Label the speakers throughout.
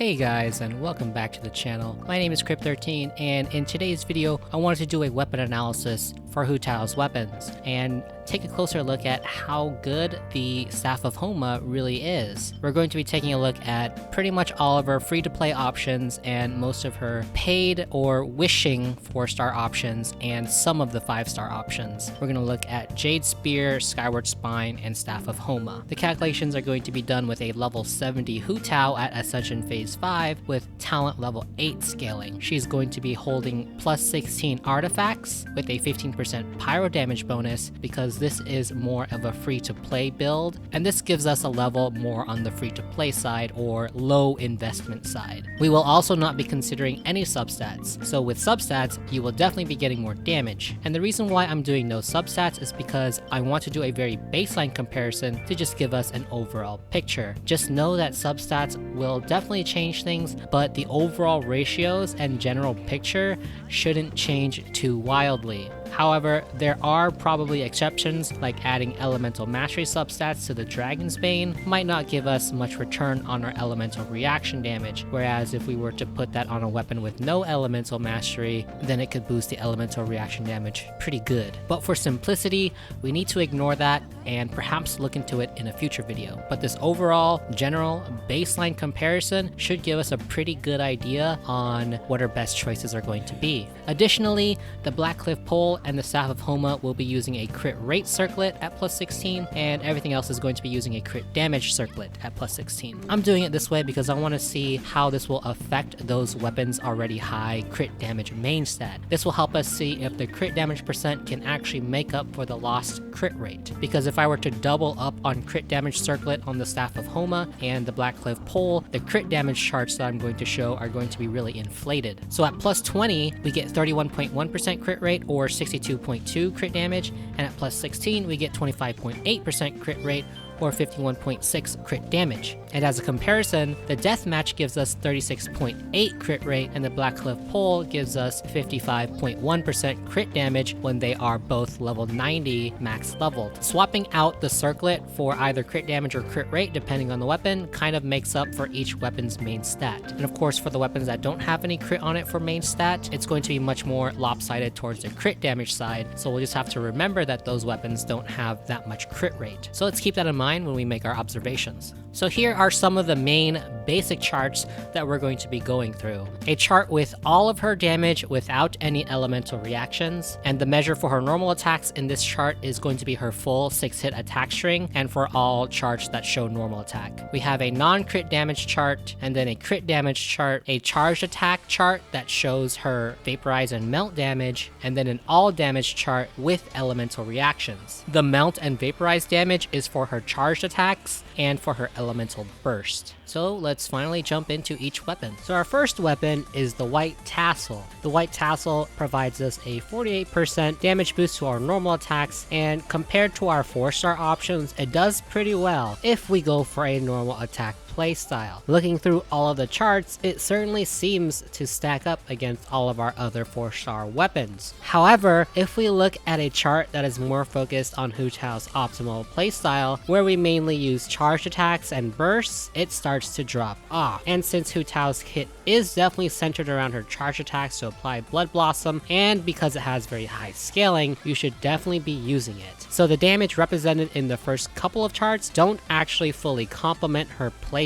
Speaker 1: Hey guys, and welcome back to the channel. My name is Crypt13, and in today's video I wanted to do a weapon analysis for Hu Tao's weapons and take a closer look at how good the Staff of Homa really is. We're going to be taking a look at pretty much all of her free-to-play options and most of her paid or wishing 4-star options and some of the 5-star options. We're going to look at Jade Spear, Skyward Spine, and Staff of Homa. The calculations are going to be done with a level 70 Hu Tao at Ascension Phase 5 with talent level 8 scaling. She's going to be holding plus 16 artifacts with a 15% pyro damage bonus because this is more of a free-to-play build, and this gives us a level more on the free-to-play side or low investment side. We will also not be considering any substats, so with substats you will definitely be getting more damage, and the reason why I'm doing no substats is because I want to do a very baseline comparison to just give us an overall picture. Just know that substats will definitely change things, but the overall ratios and general picture shouldn't change too wildly. However, there are probably exceptions, like adding elemental mastery substats to the Dragon's Bane might not give us much return on our elemental reaction damage, whereas if we were to put that on a weapon with no elemental mastery, then it could boost the elemental reaction damage pretty good. But for simplicity, we need to ignore that and perhaps look into it in a future video. But this overall general baseline comparison should give us a pretty good idea on what our best choices are going to be. Additionally, the Blackcliff Pole and the Staff of Homa will be using a crit rate circlet at plus 16, and everything else is going to be using a crit damage circlet at plus 16. I'm doing it this way because I want to see how this will affect those weapons' already high crit damage main stat. This will help us see if the crit damage percent can actually make up for the lost crit rate, because if I were to double up on crit damage circlet on the Staff of Homa and the Blackcliff Pole, the crit damage charts that I'm going to show are going to be really inflated. So at plus 20, we get 31.1% crit rate or 62.2 crit damage, and at plus 16 we get 25.8% crit rate or 51.6 crit damage. And as a comparison, the Deathmatch gives us 36.8 crit rate and the Blackcliff Pole gives us 55.1% crit damage when they are both level 90 max leveled. Swapping out the circlet for either crit damage or crit rate depending on the weapon kind of makes up for each weapon's main stat. And of course, for the weapons that don't have any crit on it for main stat, it's going to be much more lopsided towards the crit damage side, so we'll just have to remember that those weapons don't have that much crit rate. So let's keep that in mind when we make our observations. So here are some of the main basic charts that we're going to be going through. A chart with all of her damage without any elemental reactions, and the measure for her normal attacks in this chart is going to be her full 6-hit attack string, and for all charts that show normal attack. We have a non-crit damage chart, and then a crit damage chart, a charged attack chart that shows her vaporize and melt damage, and then an all damage chart with elemental reactions. The melt and vaporize damage is for her charged attacks and for her elemental burst. So let's finally jump into each weapon. So our first weapon is the White Tassel. The White Tassel provides us a 48% damage boost to our normal attacks, and compared to our 4-star options, it does pretty well if we go for a normal attack playstyle. Looking through all of the charts, it certainly seems to stack up against all of our other 4-star weapons. However, if we look at a chart that is more focused on Hu Tao's optimal playstyle, where we mainly use charged attacks and bursts, it starts to drop off. And since Hu Tao's kit is definitely centered around her charge attacks to apply Blood Blossom, and because it has very high scaling, you should definitely be using it. So the damage represented in the first couple of charts don't actually fully complement her playstyle.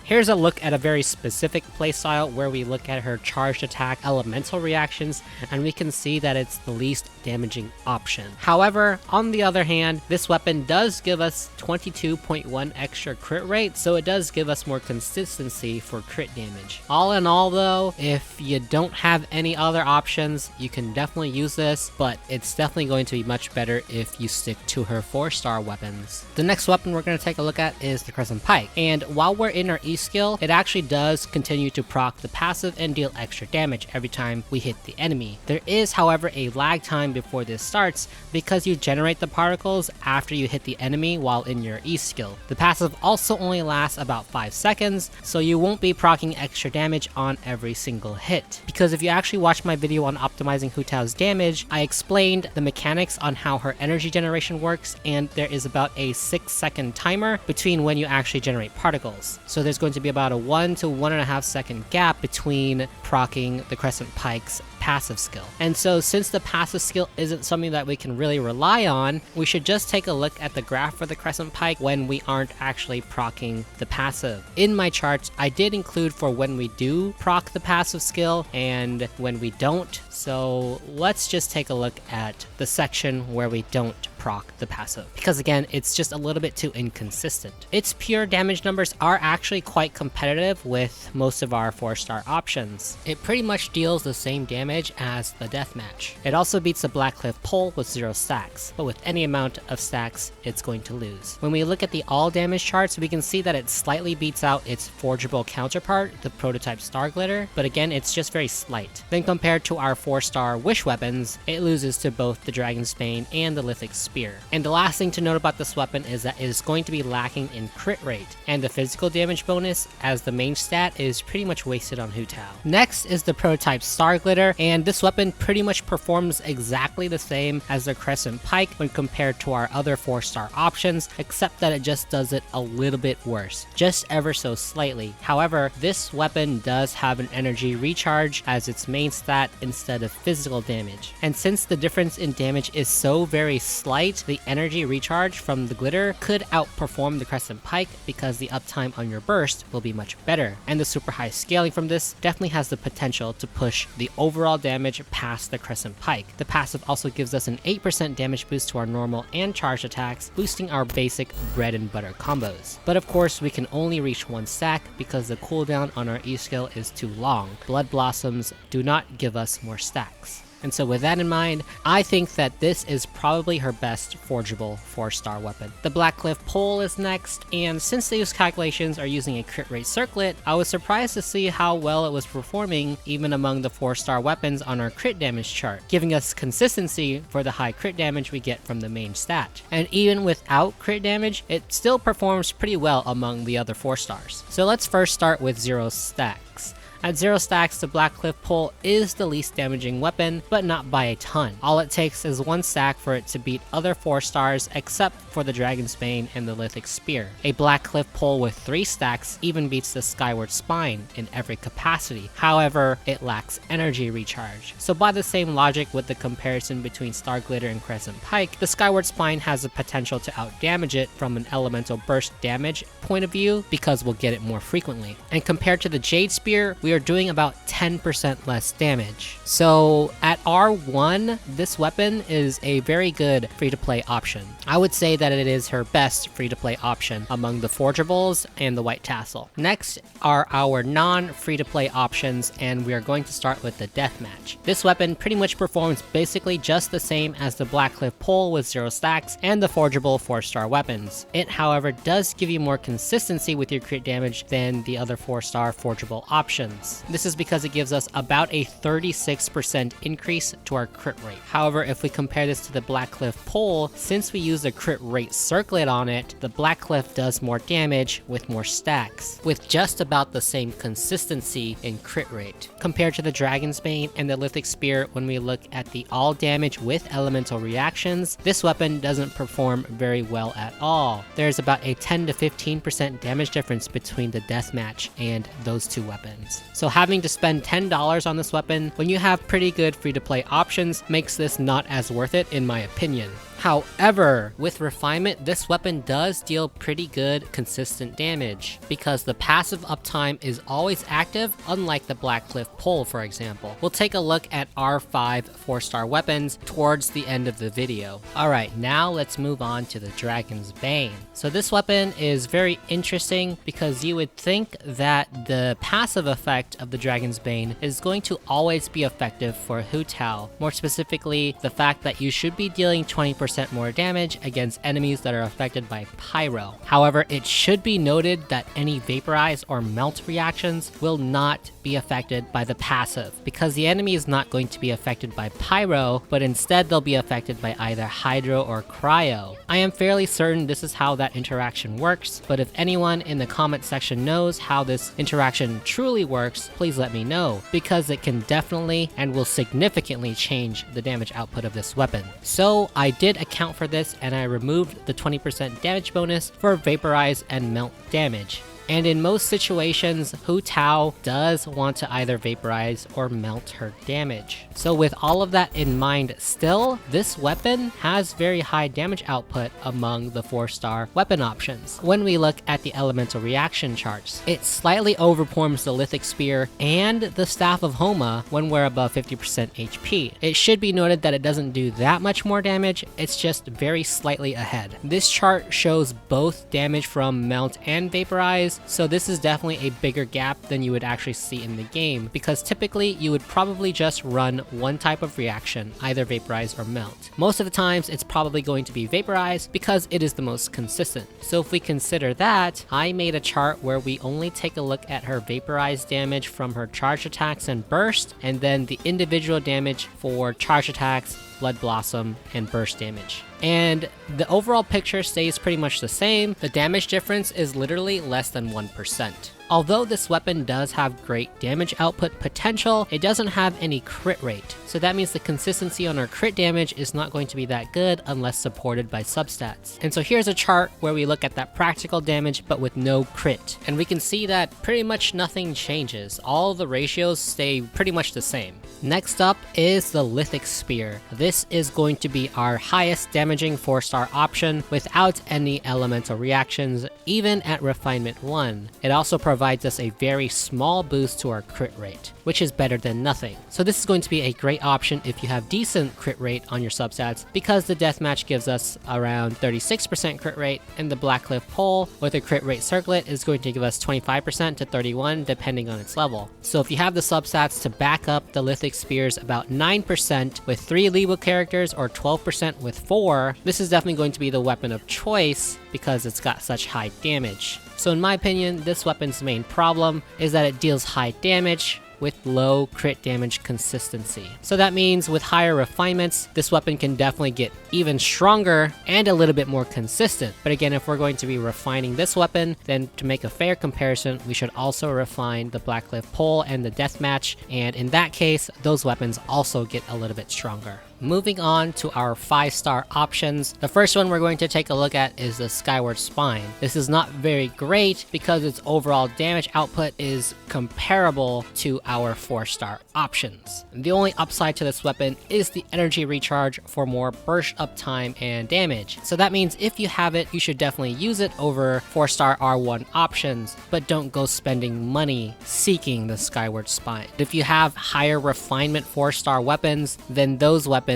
Speaker 1: Here's a look at a very specific playstyle where we look at her charged attack elemental reactions, and we can see that it's the least damaging option. However, on the other hand, this weapon does give us 22.1 extra crit rate, so it does give us more consistency for crit damage. All in all though, if you don't have any other options, you can definitely use this, but it's definitely going to be much better if you stick to her 4-star weapons. The next weapon we're going to take a look at is the Crescent Pike, and while we're in our E skill, it actually does continue to proc the passive and deal extra damage every time we hit the enemy. There is, however, a lag time before this starts because you generate the particles after you hit the enemy while in your E skill. The passive also only lasts about 5 seconds, so you won't be proccing extra damage on every single hit. Because if you actually watch my video on optimizing Hu Tao's damage, I explained the mechanics on how her energy generation works, and there is about a 6-second timer between when you actually generate particles. skills. So there's going to be about a 1 to 1.5 second gap between proccing the Crescent Pike's passive skill. And so since the passive skill isn't something that we can really rely on, we should just take a look at the graph for the Crescent Pike when we aren't actually proccing the passive. In my charts, I did include for when we do proc the passive skill and when we don't. So let's just take a look at the section where we don't proc the passive, because again, it's just a little bit too inconsistent. Its pure damage numbers are actually quite competitive with most of our 4-star options. It pretty much deals the same damage as the Deathmatch. It also beats the Blackcliff Pole with 0 stacks, but with any amount of stacks, it's going to lose. When we look at the all damage charts, we can see that it slightly beats out its forgeable counterpart, the prototype Starglitter, but again, it's just very slight. Then compared to our 4-star wish weapons, it loses to both the Dragon's Bane and the Lithic Spear. And the last thing to note about this weapon is that it is going to be lacking in crit rate, and the physical damage bonus as the main stat is pretty much wasted on Hu Tao. Next is the prototype Starglitter, and this weapon pretty much performs exactly the same as the Crescent Pike when compared to our other 4-star options, except that it just does it a little bit worse, just ever so slightly. However, this weapon does have an energy recharge as its main stat instead of physical damage. And since the difference in damage is so very slight, the energy recharge from the glitter could outperform the Crescent Pike because the uptime on your burst will be much better. And the super high scaling from this definitely has the potential to push the overall damage past the Crescent Pike. The passive also gives us an 8% damage boost to our normal and charged attacks, boosting our basic bread and butter combos. But of course, we can only reach 1 stack because the cooldown on our E skill is too long. Blood Blossoms do not give us more stacks. And so with that in mind, I think that this is probably her best forgeable 4-star weapon. The Blackcliff Pole is next, and since these calculations are using a crit rate circlet, I was surprised to see how well it was performing even among the 4-star weapons on our crit damage chart, giving us consistency for the high crit damage we get from the main stat. And even without crit damage, it still performs pretty well among the other 4-stars. So let's first start with 0 stacks. At 0 stacks, the Blackcliff Pole is the least damaging weapon, but not by a ton. All it takes is 1 stack for it to beat other 4-stars except for the Dragon's Bane and the Lithic Spear. A Blackcliff Pole with 3 stacks even beats the Skyward Spine in every capacity. However, it lacks energy recharge. So by the same logic with the comparison between Starglitter and Crescent Pike, the Skyward Spine has the potential to outdamage it from an elemental burst damage point of view because we'll get it more frequently. And compared to the Jade Spear, we are doing about 10% less damage. So at R1, this weapon is a very good free-to-play option. I would say that it is her best free-to-play option among the forgeables and the white tassel. Next are our non-free-to-play options, and we are going to start with the Deathmatch. This weapon pretty much performs basically just the same as the Blackcliff Pole with 0 stacks and the forgeable 4-star weapons. It, however, does give you more consistency with your crit damage than the other 4-star forgeable options. This is because it gives us about a 36% increase to our crit rate. However, if we compare this to the Blackcliff Pole, since we use a crit rate circlet on it, the Blackcliff does more damage with more stacks, with just about the same consistency in crit rate. Compared to the Dragon's Bane and the Lithic Spear, when we look at the all damage with elemental reactions, this weapon doesn't perform very well at all. There's about a 10 to 15% damage difference between the Deathmatch and those two weapons. So having to spend $10 on this weapon when you have pretty good free-to-play options makes this not as worth it in my opinion. However, with refinement, this weapon does deal pretty good consistent damage because the passive uptime is always active, unlike the Blackcliff Pole, for example. We'll take a look at our 5 4-star weapons towards the end of the video. Alright, now let's move on to the Dragon's Bane. So this weapon is very interesting because you would think that the passive effect of the Dragon's Bane is going to always be effective for Hu Tao. More specifically, the fact that you should be dealing 20% more damage against enemies that are affected by Pyro. However, it should be noted that any vaporize or melt reactions will not be affected by the passive, because the enemy is not going to be affected by Pyro, but instead they'll be affected by either Hydro or Cryo. I am fairly certain this is how that interaction works, but if anyone in the comment section knows how this interaction truly works, please let me know, because it can definitely and will significantly change the damage output of this weapon. So I did account for this and I removed the 20% damage bonus for vaporize and melt damage. and in most situations, Hu Tao does want to either vaporize or melt her damage. So with all of that in mind still, this weapon has very high damage output among the 4-star weapon options. When we look at the elemental reaction charts, it slightly overperforms the Lithic Spear and the Staff of Homa when we're above 50% HP. It should be noted that it doesn't do that much more damage, it's just very slightly ahead. This chart shows both damage from melt and vaporize, so this is definitely a bigger gap than you would actually see in the game, because typically you would probably just run one type of reaction, either vaporize or melt. Most of the times it's probably going to be vaporize because it is the most consistent. So if we consider that, I made a chart where we only take a look at her vaporize damage from her charge attacks and burst, and then the individual damage for charge attacks, Blood Blossom, and burst damage. And the overall picture stays pretty much the same. The damage difference is literally less than 1%. Although this weapon does have great damage output potential, it doesn't have any crit rate. So that means the consistency on our crit damage is not going to be that good unless supported by substats. And so here's a chart where we look at that practical damage but with no crit. And we can see that pretty much nothing changes. All the ratios stay pretty much the same. Next up is the Lithic Spear. This is going to be our highest damaging 4-star option without any elemental reactions, even at Refinement 1. It also provides us a very small boost to our crit rate, which is better than nothing. So this is going to be a great option if you have decent crit rate on your substats, because the Deathmatch gives us around 36% crit rate, and the Blackcliff Pole with a crit rate circlet is going to give us 25% to 31% depending on its level. So if you have the substats to back up the Lithic Spears about 9% with 3 Leeward characters or 12% with 4, this is definitely going to be the weapon of choice because it's got such high damage. So in my opinion, this weapon's main problem is that it deals high damage with low crit damage consistency. So that means with higher refinements, this weapon can definitely get even stronger and a little bit more consistent. But again, if we're going to be refining this weapon, then to make a fair comparison, we should also refine the Blackcliff Pole and the Deathmatch, and in that case, those weapons also get a little bit stronger. Moving on to our 5-star options, the first one we're going to take a look at is the Skyward Spine. This is not very great because its overall damage output is comparable to our 4-star options. The only upside to this weapon is the energy recharge for more burst uptime and damage. So that means if you have it, you should definitely use it over 4-star R1 options, but don't go spending money seeking the Skyward Spine. If you have higher refinement 4-star weapons, then those weapons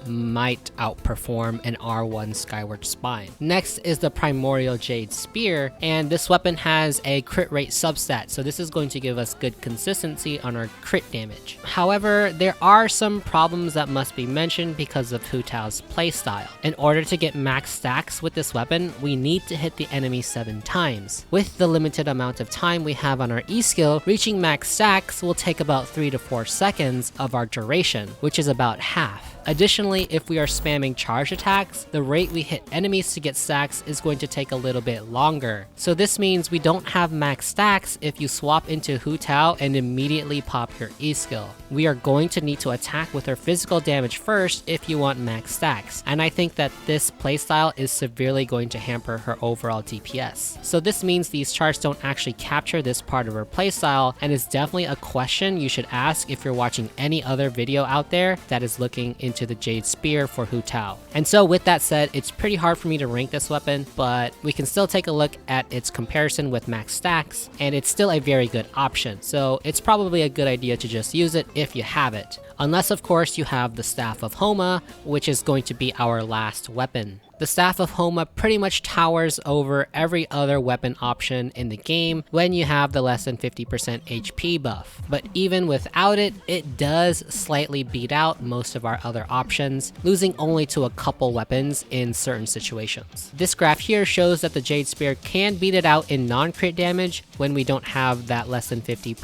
Speaker 1: might outperform an R1 Skyward Spine. Next is the Primordial Jade Spear, and this weapon has a crit rate substat, so this is going to give us good consistency on our crit damage. However, there are some problems that must be mentioned because of Hu Tao's playstyle. In order to get max stacks with this weapon, we need to hit the enemy 7 times. With the limited amount of time we have on our E skill, reaching max stacks will take about 3 to 4 seconds of our duration, which is about half. Additionally, if we are spamming charge attacks, the rate we hit enemies to get stacks is going to take a little bit longer. So this means we don't have max stacks if you swap into Hu Tao and immediately pop your E skill. We are going to need to attack with her physical damage first if you want max stacks, and I think that this playstyle is severely going to hamper her overall DPS. So this means these charts don't actually capture this part of her playstyle, and is definitely a question you should ask if you're watching any other video out there that is looking into the Jade Spear for Hu Tao. And so with that said, it's pretty hard for me to rank this weapon, but we can still take a look at its comparison with max stacks, and it's still a very good option. So it's probably a good idea to just use it if you have it. Unless of course you have the Staff of Homa, which is going to be our last weapon. The Staff of Homa pretty much towers over every other weapon option in the game when you have the less than 50% HP buff. But even without it, it does slightly beat out most of our other options, losing only to a couple weapons in certain situations. This graph here shows that the Jade Spear can beat it out in non-crit damage when we don't have that less than 50%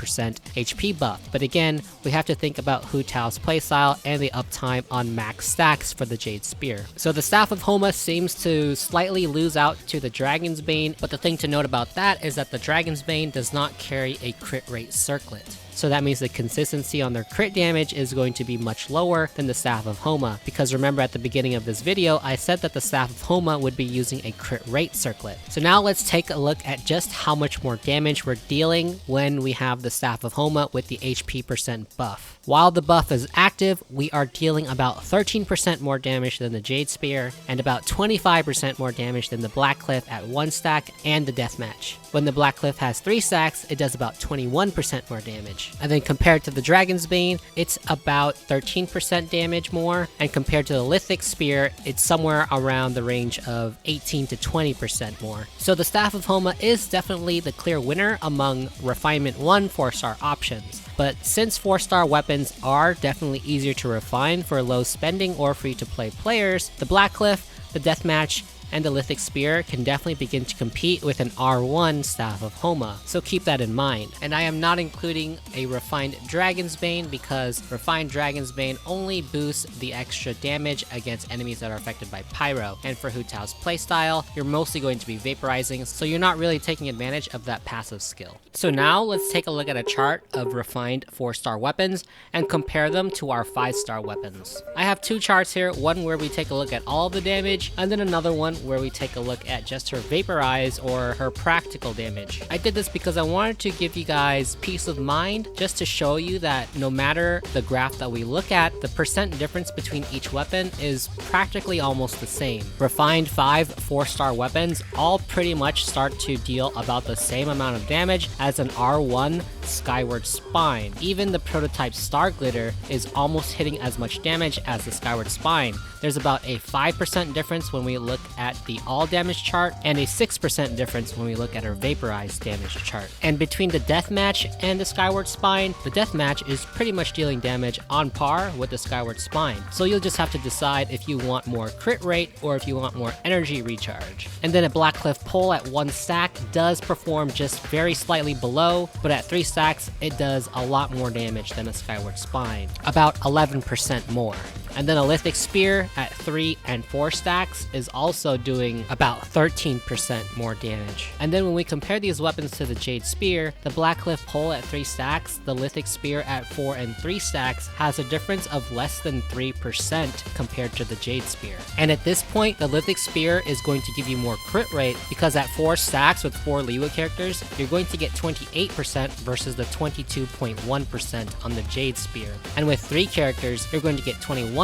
Speaker 1: HP buff. But again, we have to think about Hu Tao's playstyle and the uptime on max stacks for the Jade Spear. So the Staff of Homa seems to slightly lose out to the Dragon's Bane, but the thing to note about that is that the Dragon's Bane does not carry a crit rate circlet. So that means the consistency on their crit damage is going to be much lower than the Staff of Homa, because remember at the beginning of this video, I said that the Staff of Homa would be using a crit rate circlet. So now let's take a look at just how much more damage we're dealing when we have the Staff of Homa with the HP percent buff. While the buff is active, we are dealing about 13% more damage than the Jade Spear, and about 25% more damage than the Blackcliff at 1 stack and the Deathmatch. When the Blackcliff has 3 stacks, it does about 21% more damage. And then compared to the Dragon's Bane, it's about 13% damage more, and compared to the Lithic Spear, it's somewhere around the range of 18 to 20% more. So the Staff of Homa is definitely the clear winner among Refinement 1 4-star options. But since 4-star weapons are definitely easier to refine for low spending or free-to-play players, the Blackcliff, the Deathmatch, and the Lithic Spear can definitely begin to compete with an R1 Staff of Homa, so keep that in mind. And I am not including a Refined Dragon's Bane because Refined Dragon's Bane only boosts the extra damage against enemies that are affected by Pyro, and for Hu Tao's playstyle, you're mostly going to be vaporizing, so you're not really taking advantage of that passive skill. So now let's take a look at a chart of refined 4-star weapons and compare them to our 5-star weapons. I have 2 charts here, one where we take a look at all of the damage, and then another one where we take a look at just her vaporize or her practical damage. I did this because I wanted to give you guys peace of mind, just to show you that no matter the graph that we look at, the percent difference between each weapon is practically almost the same. Refined 5 4-star weapons all pretty much start to deal about the same amount of damage as an R1 Skyward Spine. Even the prototype Starglitter is almost hitting as much damage as the Skyward Spine. There's about a 5% difference when we look at the all damage chart, and a 6% difference when we look at our vaporized damage chart. And between the Deathmatch and the Skyward Spine, the Deathmatch is pretty much dealing damage on par with the Skyward Spine. So you'll just have to decide if you want more crit rate or if you want more energy recharge. And then a Blackcliff Pole at 1 stack does perform just very slightly below, but at 3 stacks, it does a lot more damage than a Skyward Spine, about 11% more. And then a Lithic Spear at 3 and 4 stacks is also doing about 13% more damage. And then when we compare these weapons to the Jade Spear, the Blackcliff Pole at 3 stacks, the Lithic Spear at 4 and 3 stacks has a difference of less than 3% compared to the Jade Spear. And at this point, the Lithic Spear is going to give you more crit rate because at 4 stacks with 4 Liwa characters, you're going to get 28% versus the 22.1% on the Jade Spear. And with 3 characters, you're going to get 21%,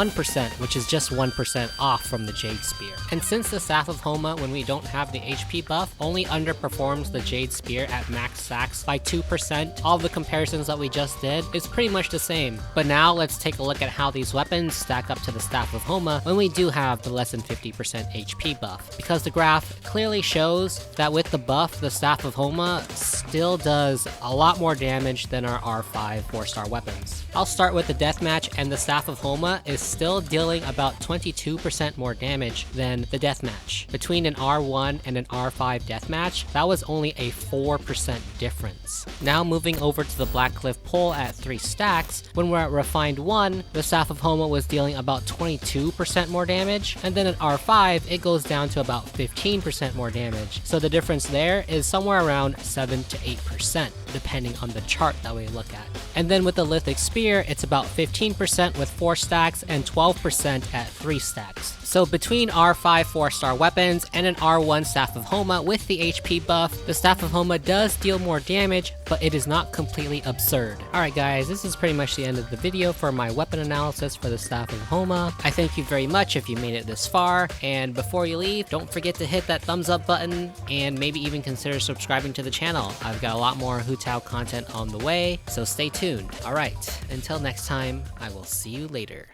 Speaker 1: which is just 1% off from the Jade Spear. And since the Staff of Homa, when we don't have the HP buff, only underperforms the Jade Spear at max stacks by 2%, all the comparisons that we just did is pretty much the same. But now let's take a look at how these weapons stack up to the Staff of Homa when we do have the less than 50% HP buff. Because the graph clearly shows that with the buff, the Staff of Homa still does a lot more damage than our R5 4-star weapons. I'll start with the Deathmatch, and the Staff of Homa is still dealing about 22% more damage than the Deathmatch. Between an R1 and an R5 Deathmatch, that was only a 4% difference. Now moving over to the Blackcliff Pole at 3 stacks, when we're at Refined 1, the Staff of Homa was dealing about 22% more damage, and then at R5, it goes down to about 15% more damage. So the difference there is somewhere around 7 to 8%, depending on the chart that we look at. And then with the Lithic Spear, it's about 15% with 4 stacks and 12% at 3 stacks. So between R5 4-star weapons and an R1 Staff of Homa with the HP buff, the Staff of Homa does deal more damage, but it is not completely absurd. Alright guys, this is pretty much the end of the video for my weapon analysis for the Staff of Homa. I thank you very much if you made it this far, and before you leave, don't forget to hit that thumbs up button and maybe even consider subscribing to the channel. I've got a lot more Hu Tao content on the way, so stay tuned. Alright, until next time, I will see you later.